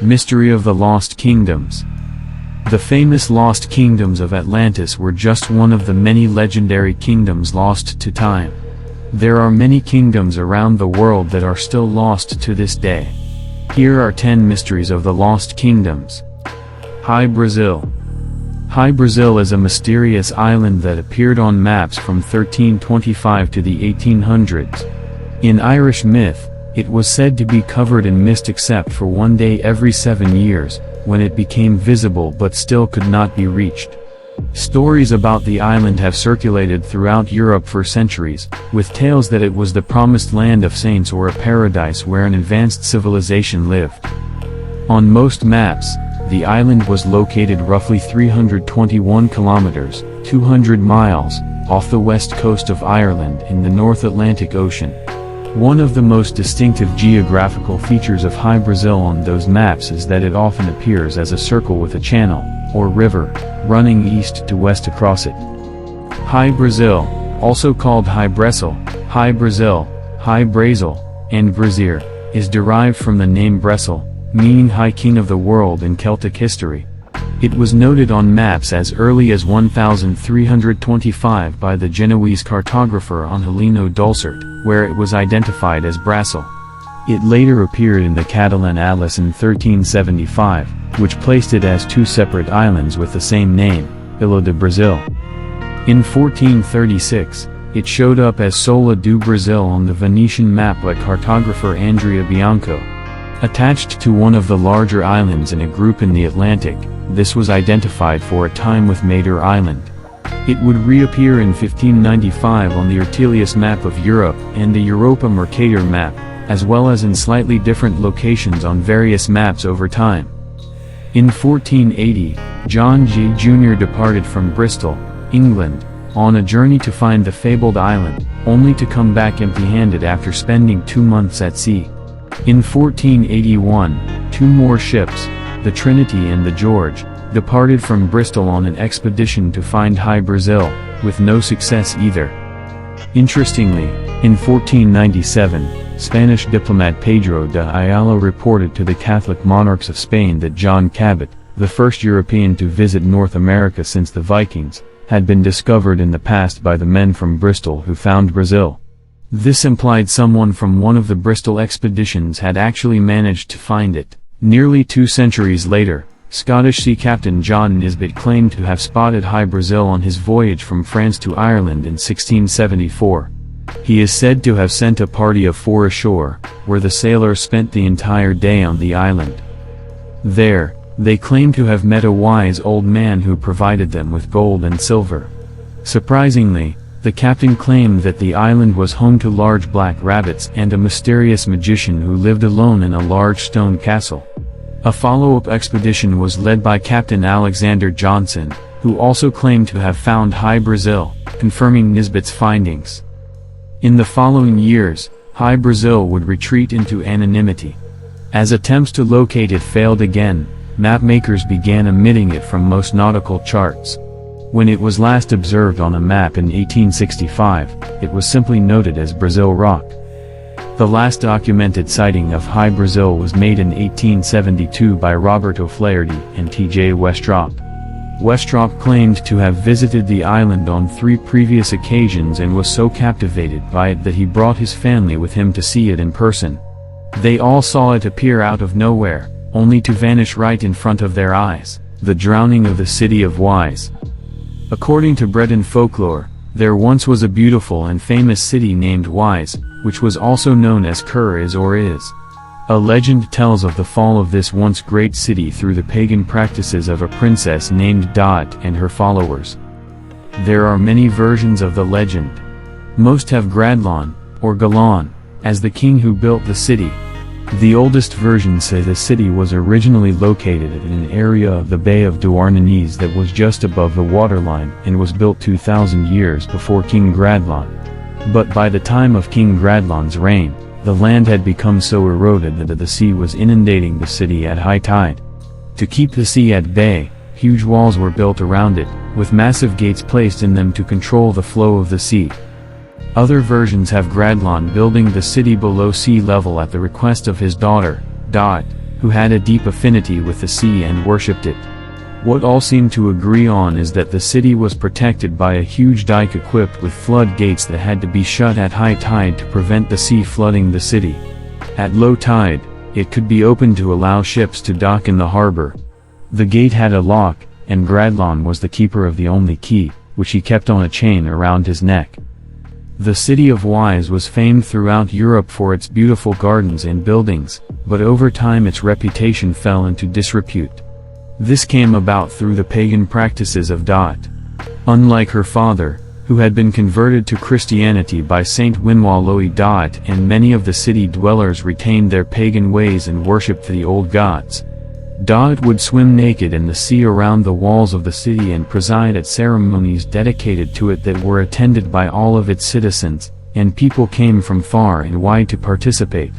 Mystery of the Lost Kingdoms. The famous Lost Kingdoms of Atlantis were just one of the many legendary kingdoms lost to time. There are many kingdoms around the world that are still lost to this day. Here are 10 mysteries of the Lost Kingdoms. Hy-Brasil. Hy-Brasil is a mysterious island that appeared on maps from 1325 to the 1800s. In Irish myth, it was said to be covered in mist except for one day every 7 years, when it became visible but still could not be reached. Stories about the island have circulated throughout Europe for centuries, with tales that it was the promised land of saints or a paradise where an advanced civilization lived. On most maps, the island was located roughly 321 kilometers, 200 miles, off the west coast of Ireland in the North Atlantic Ocean. One of the most distinctive geographical features of Hy-Brasil on those maps is that it often appears as a circle with a channel, or river, running east to west across it. Hy-Brasil, also called Hy-Brasil, Hy-Brasil, Hy-Brasil, and Brasil, is derived from the name Brasil, meaning High King of the World in Celtic history. It was noted on maps as early as 1325 by the Genoese cartographer Angelino Dulcert, where it was identified as Brasil. It later appeared in the Catalan Atlas in 1375, which placed it as two separate islands with the same name, Ilha de Brasil. In 1436, it showed up as Sola do Brasil on the Venetian map by cartographer Andrea Bianco. Attached to one of the larger islands in a group in the Atlantic, this was identified for a time with Madeira Island. It would reappear in 1595 on the Ortelius map of Europe and the Europa Mercator map, as well as in slightly different locations on various maps over time. In 1480, John Jay Jr. departed from Bristol, England, on a journey to find the fabled island, only to come back empty-handed after spending 2 months at sea. In 1481, two more ships, the Trinity and the George, departed from Bristol on an expedition to find Hy-Brasil, with no success either. Interestingly, in 1497, Spanish diplomat Pedro de Ayala reported to the Catholic monarchs of Spain that John Cabot, the first European to visit North America since the Vikings, had been discovered in the past by the men from Bristol who found Brazil. This implied someone from one of the Bristol expeditions had actually managed to find it. Nearly 2 centuries later, Scottish sea captain John Nisbet claimed to have spotted Hy-Brasil on his voyage from France to Ireland in 1674. He is said to have sent a party of 4 ashore, where the sailors spent the entire day on the island. There, they claim to have met a wise old man who provided them with gold and silver. Surprisingly, the captain claimed that the island was home to large black rabbits and a mysterious magician who lived alone in a large stone castle. A follow-up expedition was led by Captain Alexander Johnson, who also claimed to have found Hy-Brasil, confirming Nisbet's findings. In the following years, Hy-Brasil would retreat into anonymity. As attempts to locate it failed again, mapmakers began omitting it from most nautical charts. When it was last observed on a map in 1865, it was simply noted as Brasil Rock. The last documented sighting of Hy-Brasil was made in 1872 by Robert O'Flaherty and T.J. Westrop. Westrop claimed to have visited the island on 3 previous occasions and was so captivated by it that he brought his family with him to see it in person. They all saw it appear out of nowhere, only to vanish right in front of their eyes, the drowning of the city of Wise. According to Breton folklore, there once was a beautiful and famous city named Wise, which was also known as Cur is or is. A legend tells of the fall of this once great city through the pagan practices of a princess named Dot and her followers. There are many versions of the legend. Most have Gradlon, or Galan, as the king who built the city. The oldest versions say the city was originally located in an area of the Bay of Douarnenez that was just above the waterline and was built 2,000 years before King Gradlon. But by the time of King Gradlon's reign, the land had become so eroded that the sea was inundating the city at high tide. To keep the sea at bay, huge walls were built around it, with massive gates placed in them to control the flow of the sea. Other versions have Gradlon building the city below sea level at the request of his daughter, Dot, who had a deep affinity with the sea and worshipped it. What all seem to agree on is that the city was protected by a huge dike equipped with floodgates that had to be shut at high tide to prevent the sea flooding the city. At low tide, it could be opened to allow ships to dock in the harbor. The gate had a lock, and Gradlon was the keeper of the only key, which he kept on a chain around his neck. The city of Wise was famed throughout Europe for its beautiful gardens and buildings, but over time its reputation fell into disrepute. This came about through the pagan practices of Dot. Unlike her father, who had been converted to Christianity by Saint Winwalowe Dot, and many of the city dwellers retained their pagan ways and worshipped the old gods. Dot would swim naked in the sea around the walls of the city and preside at ceremonies dedicated to it that were attended by all of its citizens, and people came from far and wide to participate.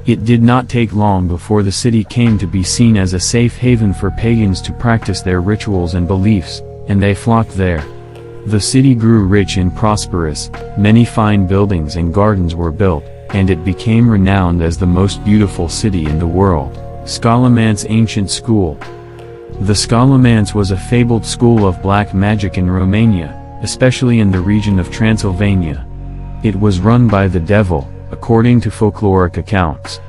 It did not take long before the city came to be seen as a safe haven for pagans to practice their rituals and beliefs, and they flocked there. The city grew rich and prosperous, many fine buildings and gardens were built, and it became renowned as the most beautiful city in the world. Scalamance Ancient School. The Scalamance was a fabled school of black magic in Romania, especially in the region of Transylvania. It was run by the devil, according to folkloric accounts.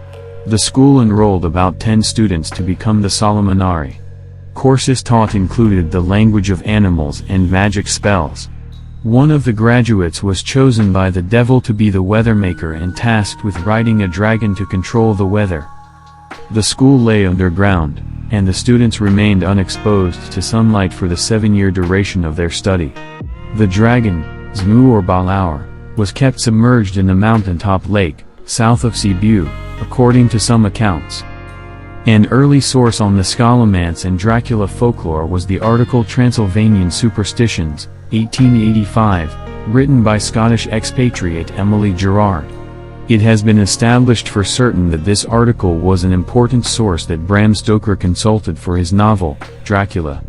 The school enrolled about 10 students to become the Solomonari. Courses taught included the language of animals and magic spells. One of the graduates was chosen by the devil to be the weathermaker and tasked with riding a dragon to control the weather. The school lay underground, and the students remained unexposed to sunlight for the 7-year duration of their study. The dragon, Zmu or Balaur, was kept submerged in the mountaintop lake, south of Cebu, according to some accounts. An early source on the Scalamance and Dracula folklore was the article Transylvanian Superstitions, 1885, written by Scottish expatriate Emily Gerard. It has been established for certain that this article was an important source that Bram Stoker consulted for his novel, Dracula.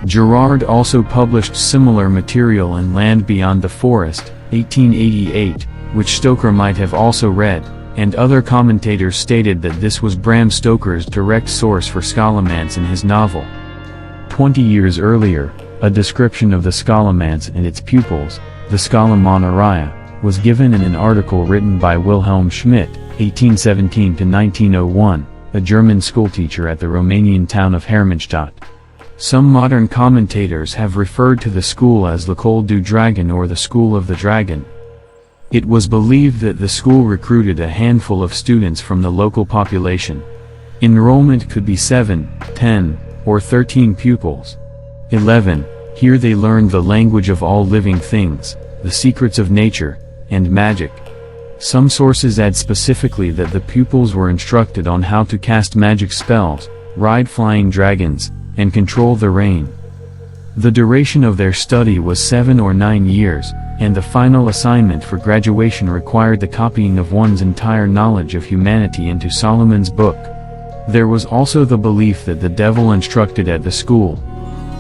Gerard also published similar material in Land Beyond the Forest, 1888, which Stoker might have also read, and other commentators stated that this was Bram Stoker's direct source for Scalamance in his novel. 20 years earlier, a description of the Scalamance and its pupils, the Scalamonaria, was given in an article written by Wilhelm Schmidt, 1817–1901, a German schoolteacher at the Romanian town of Hermannstadt. Some modern commentators have referred to the school as L'École du Dragon or the School of the Dragon. It was believed that the school recruited a handful of students from the local population. Enrollment could be 7, 10, or 13 pupils. 11. Here they learned the language of all living things, the secrets of nature, and magic. Some sources add specifically that the pupils were instructed on how to cast magic spells, ride flying dragons, and control the rain. The duration of their study was 7 or 9 years, and the final assignment for graduation required the copying of one's entire knowledge of humanity into Solomon's book. There was also the belief that the devil instructed at the school.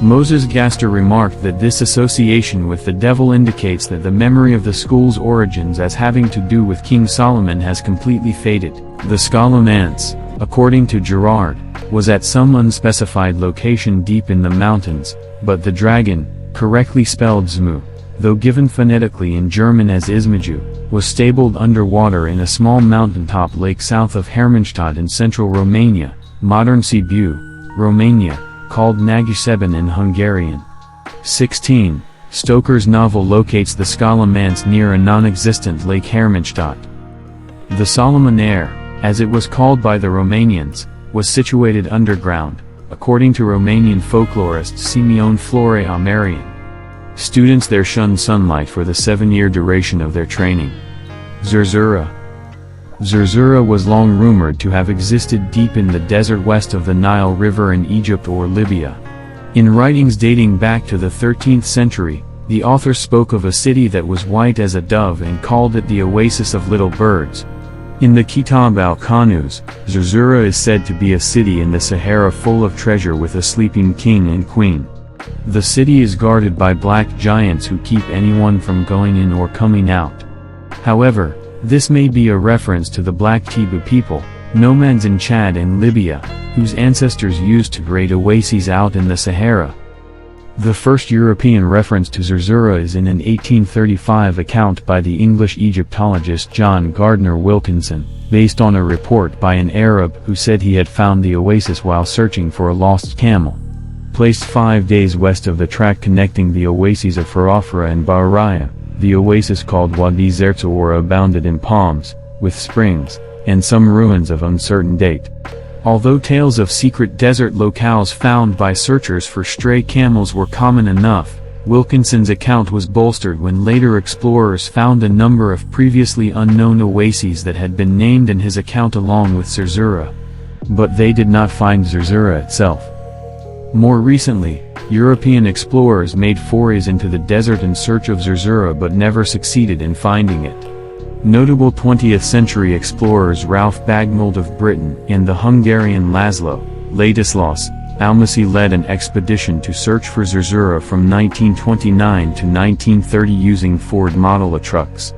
Moses Gaster remarked that this association with the devil indicates that the memory of the school's origins as having to do with King Solomon has completely faded. The Scalamance, according to Gerard, was at some unspecified location deep in the mountains, but the dragon, correctly spelled Zmu, though given phonetically in German as Ismaju, was stabled underwater in a small mountaintop lake south of Hermannstadt in central Romania, modern Sibiu, Romania, called Nagyszeben in Hungarian. 16. Stoker's novel locates the Scalamance near a non-existent Lake Hermannstadt. The Solomonaire, as it was called by the Romanians, was situated underground, according to Romanian folklorist Simeon Florea Marian. Students there shunned sunlight for the 7-year duration of their training. Zazura. Zazura was long rumored to have existed deep in the desert west of the Nile River in Egypt or Libya. In writings dating back to the 13th century, the author spoke of a city that was white as a dove and called it the oasis of little birds. In the Kitab al-Kanuz, Zazura is said to be a city in the Sahara full of treasure with a sleeping king and queen. The city is guarded by black giants who keep anyone from going in or coming out. However, this may be a reference to the Black Tibu people, nomads in Chad and Libya, whose ancestors used to create oases out in the Sahara. The first European reference to Zazura is in an 1835 account by the English Egyptologist John Gardner Wilkinson, based on a report by an Arab who said he had found the oasis while searching for a lost camel. Placed 5 days west of the track connecting the oases of Farafra and Bahariya, the oasis called Wadi Zerzaura abounded in palms, with springs, and some ruins of uncertain date. Although tales of secret desert locales found by searchers for stray camels were common enough, Wilkinson's account was bolstered when later explorers found a number of previously unknown oases that had been named in his account along with Zazura. But they did not find Zazura itself. More recently, European explorers made forays into the desert in search of Zazura but never succeeded in finding it. Notable 20th-century explorers Ralph Bagmold of Britain and the Hungarian Laszlo Ladislaus Almasi led an expedition to search for Zazura from 1929 to 1930 using Ford Model trucks.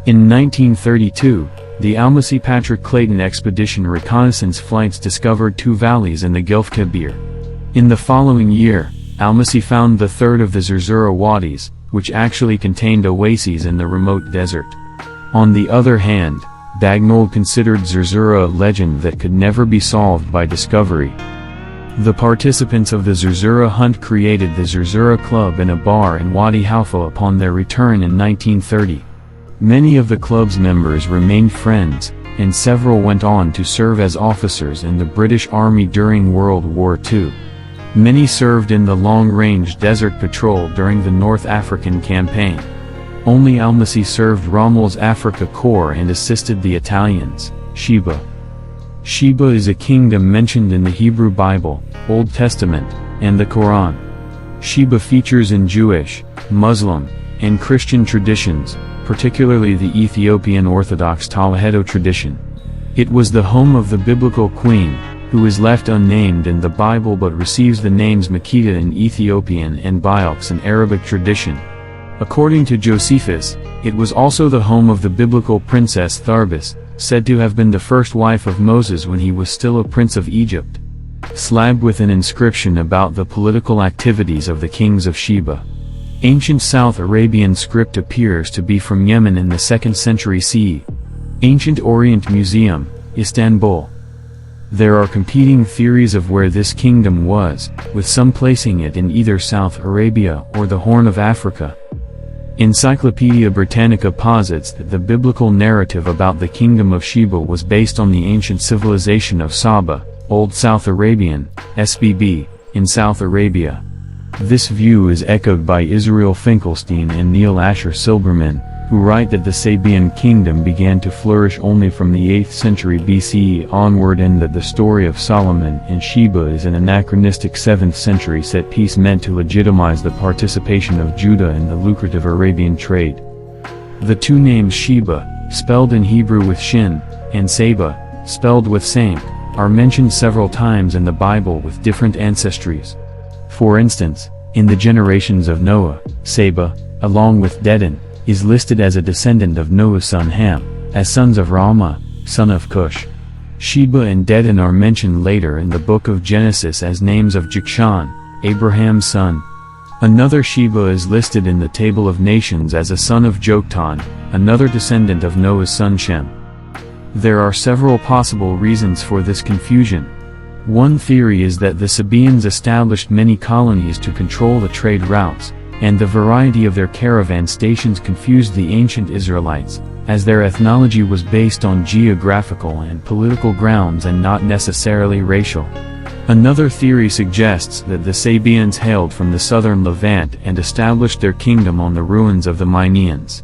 In 1932, the Almasi Patrick Clayton expedition reconnaissance flights discovered 2 valleys in the Gulf Kabir. In the following year, Almasi found the third of the Zazura wadis, which actually contained oases in the remote desert. On the other hand, Bagmold considered Zazura a legend that could never be solved by discovery. The participants of the Zazura hunt created the Zazura Club in a bar in Wadi Halfa upon their return in 1930. Many of the club's members remained friends, and several went on to serve as officers in the British Army during World War II. Many served in the long-range desert patrol during the North African campaign. Only Almasi served Rommel's Africa Corps and assisted the Italians. Sheba. Sheba is a kingdom mentioned in the Hebrew Bible, Old Testament, and the Quran. Sheba features in Jewish, Muslim, and Christian traditions, particularly the Ethiopian Orthodox Toledo tradition. It was the home of the biblical queen, who is left unnamed in the Bible but receives the names Makeda in Ethiopian and Biox in Arabic tradition. According to Josephus, it was also the home of the biblical princess Tharbis, said to have been the first wife of Moses when he was still a prince of Egypt. Slabbed with an inscription about the political activities of the kings of Sheba. Ancient South Arabian script appears to be from Yemen in the 2nd century CE. Ancient Orient Museum, Istanbul. There are competing theories of where this kingdom was, with some placing it in either South Arabia or the Horn of Africa. Encyclopaedia Britannica posits that the biblical narrative about the kingdom of Sheba was based on the ancient civilization of Saba, Old South Arabian, SBB, in South Arabia. This view is echoed by Israel Finkelstein and Neil Asher Silberman, who write that the Sabaean kingdom began to flourish only from the 8th century BCE onward and that the story of Solomon and Sheba is an anachronistic 7th century set piece meant to legitimize the participation of Judah in the lucrative Arabian trade. The two names Sheba, spelled in Hebrew with Shin, and Saba, spelled with Same, are mentioned several times in the Bible with different ancestries. For instance, in the generations of Noah, Saba, along with Dedan, is listed as a descendant of Noah's son Ham, as sons of Rama, son of Cush. Sheba and Dedan are mentioned later in the book of Genesis as names of Jokshan, Abraham's son. Another Sheba is listed in the Table of Nations as a son of Joktan, another descendant of Noah's son Shem. There are several possible reasons for this confusion. One theory is that the Sabaeans established many colonies to control the trade routes, and the variety of their caravan stations confused the ancient Israelites, as their ethnology was based on geographical and political grounds and not necessarily racial. Another theory suggests that the Sabaeans hailed from the southern Levant and established their kingdom on the ruins of the Mineans.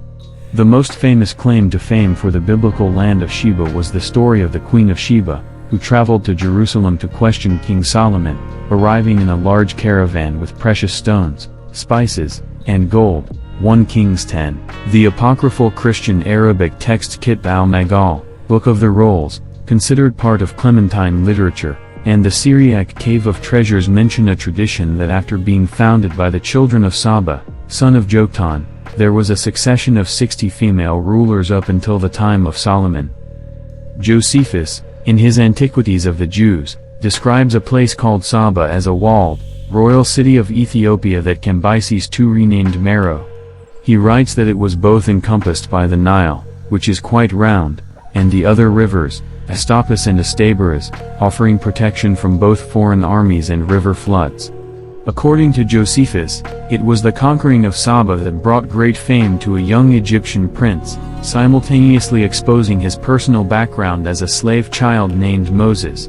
The most famous claim to fame for the biblical land of Sheba was the story of the Queen of Sheba, who traveled to Jerusalem to question King Solomon, arriving in a large caravan with precious stones, spices, and gold. 1 Kings 10. The apocryphal Christian Arabic text Kitb al-Magal, Book of the Rolls, considered part of Clementine literature, and the Syriac Cave of Treasures mention a tradition that after being founded by the children of Saba, son of Joktan, There was a succession of 60 female rulers up until the time of Solomon. Josephus, in his Antiquities of the Jews, describes a place called Saba as a walled, royal city of Ethiopia that Cambyses II renamed Meroe. He writes that it was both encompassed by the Nile, which is quite round, and the other rivers, Astopus and Astaboras, offering protection from both foreign armies and river floods. According to Josephus, it was the conquering of Saba that brought great fame to a young Egyptian prince, simultaneously exposing his personal background as a slave child named Moses.